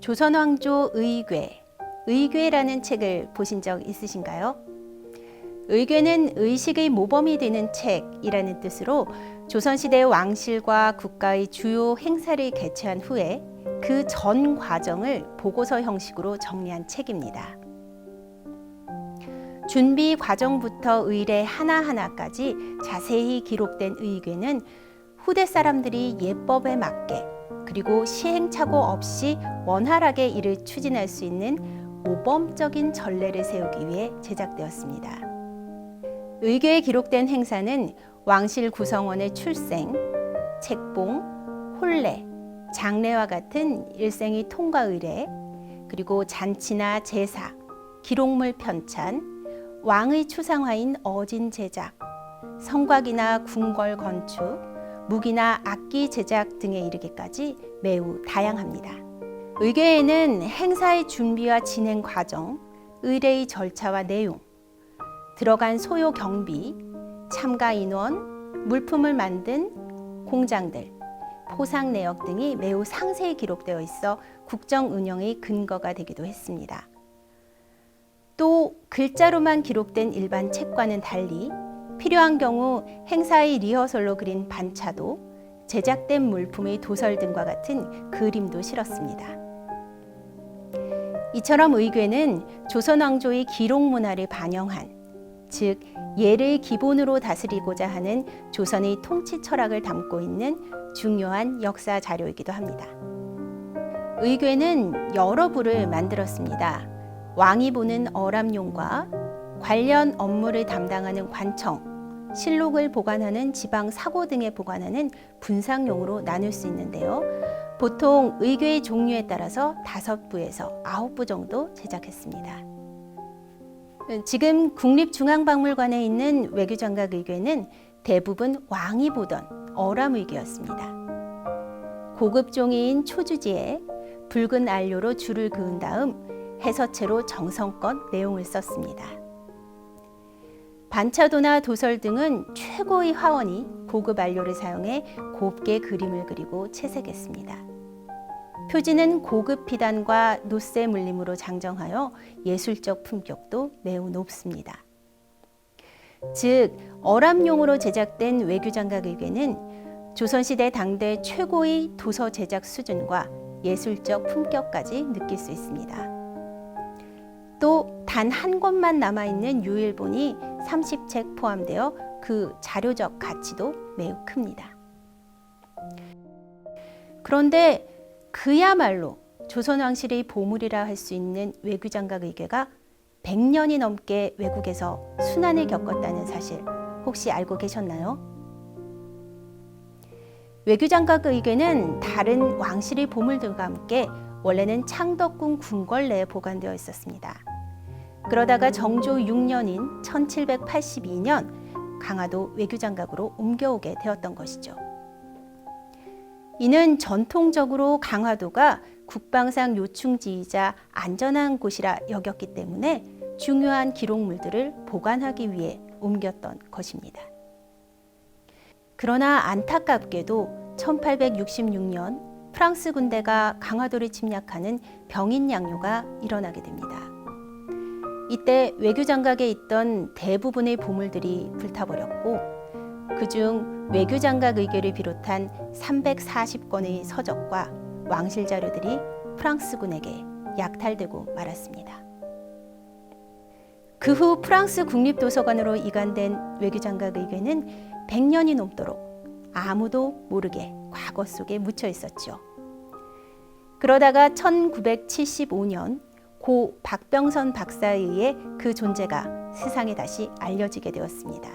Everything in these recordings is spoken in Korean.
조선왕조 의궤, 의궤라는 책을 보신 적 있으신가요? 의궤는 의식의 모범이 되는 책이라는 뜻으로 조선시대 왕실과 국가의 주요 행사를 개최한 후에 그 전 과정을 보고서 형식으로 정리한 책입니다. 준비 과정부터 의례 하나하나까지 자세히 기록된 의궤는 후대 사람들이 예법에 맞게 그리고 시행착오 없이 원활하게 이를 추진할 수 있는 모범적인 전례를 세우기 위해 제작되었습니다. 의궤에 기록된 행사는 왕실 구성원의 출생, 책봉, 혼례, 장례와 같은 일생의 통과 의례, 그리고 잔치나 제사, 기록물 편찬, 왕의 추상화인 어진 제작, 성곽이나 궁궐 건축, 무기나 악기 제작 등에 이르기까지 매우 다양합니다. 의궤에는 행사의 준비와 진행 과정, 의례의 절차와 내용, 들어간 소요 경비, 참가 인원, 물품을 만든 공장들, 포상 내역 등이 매우 상세히 기록되어 있어 국정 운영의 근거가 되기도 했습니다. 또 글자로만 기록된 일반 책과는 달리 필요한 경우 행사의 리허설로 그린 반차도, 제작된 물품의 도설 등과 같은 그림도 실었습니다. 이처럼 의궤는 조선 왕조의 기록 문화를 반영한, 즉 예를 기본으로 다스리고자 하는 조선의 통치 철학을 담고 있는 중요한 역사 자료이기도 합니다. 의궤는 여러 부를 만들었습니다. 왕이 보는 어람용과 관련 업무를 담당하는 관청, 실록을 보관하는 지방 사고 등에 보관하는 분상용으로 나눌 수 있는데요. 보통 의궤의 종류에 따라서 5부에서 9부 정도 제작했습니다. 지금 국립중앙박물관에 있는 외교장각 의궤는 대부분 왕이 보던 어람의궤였습니다. 고급 종이인 초주지에 붉은 안료로 줄을 그은 다음 해서체로 정성껏 내용을 썼습니다. 반차도나 도설 등은 최고의 화원이 고급 안료를 사용해 곱게 그림을 그리고 채색했습니다. 표지는 고급 피단과 노쇠 물림으로 장정하여 예술적 품격도 매우 높습니다. 즉, 어람용으로 제작된 외교장각 의궤는 조선시대 당대 최고의 도서 제작 수준과 예술적 품격까지 느낄 수 있습니다. 또 단 한 권만 남아있는 유일본이 30책 포함되어 그 자료적 가치도 매우 큽니다. 그런데 그야말로 조선왕실의 보물이라 할 수 있는 외교장각 의궤가 100년이 넘게 외국에서 순환을 겪었다는 사실 혹시 알고 계셨나요? 외교장각 의궤는 다른 왕실의 보물들과 함께 원래는 창덕궁 궁궐 내에 보관되어 있었습니다. 그러다가 정조 6년인 1782년 강화도 외교장각으로 옮겨오게 되었던 것이죠. 이는 전통적으로 강화도가 국방상 요충지이자 안전한 곳이라 여겼기 때문에 중요한 기록물들을 보관하기 위해 옮겼던 것입니다. 그러나 안타깝게도 1866년 프랑스 군대가 강화도를 침략하는 병인 양요가 일어나게 됩니다. 이때 외교장각에 있던 대부분의 보물들이 불타버렸고 그중 외교장각 의궤를 비롯한 340권의 서적과 왕실 자료들이 프랑스군에게 약탈되고 말았습니다. 그 후 프랑스 국립도서관으로 이관된 외교장각 의궤는 100년이 넘도록 아무도 모르게 과거 속에 묻혀 있었죠. 그러다가 1975년 고 박병선 박사에 의해 그 존재가 세상에 다시 알려지게 되었습니다.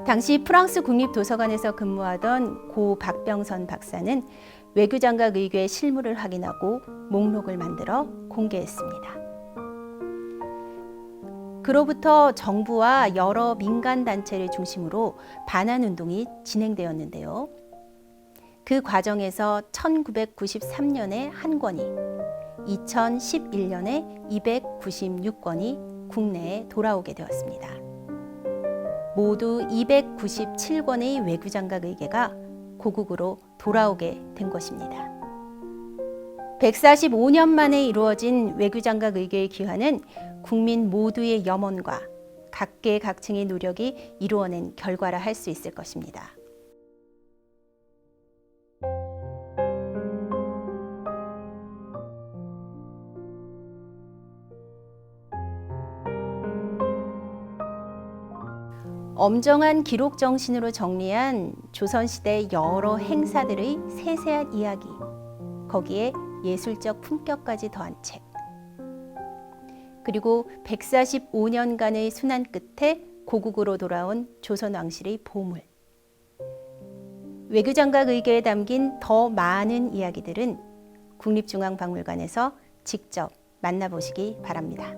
당시 프랑스 국립도서관에서 근무하던 고 박병선 박사는 외교장각 의궤 실물을 확인하고 목록을 만들어 공개했습니다. 그로부터 정부와 여러 민간단체를 중심으로 반환운동이 진행되었는데요. 그 과정에서 1993년에 한 권이, 2011년에 296권이 국내에 돌아오게 되었습니다. 모두 297권의 외교장각 의궤가 고국으로 돌아오게 된 것입니다. 145년 만에 이루어진 외교장각 의궤의 귀환은 국민 모두의 염원과 각계각층의 노력이 이루어낸 결과라 할 수 있을 것입니다. 엄정한 기록 정신으로 정리한 조선시대 여러 행사들의 세세한 이야기, 거기에 예술적 품격까지 더한 책. 그리고 145년간의 순환 끝에 고국으로 돌아온 조선 왕실의 보물. 외교장각 의궤에 담긴 더 많은 이야기들은 국립중앙박물관에서 직접 만나보시기 바랍니다.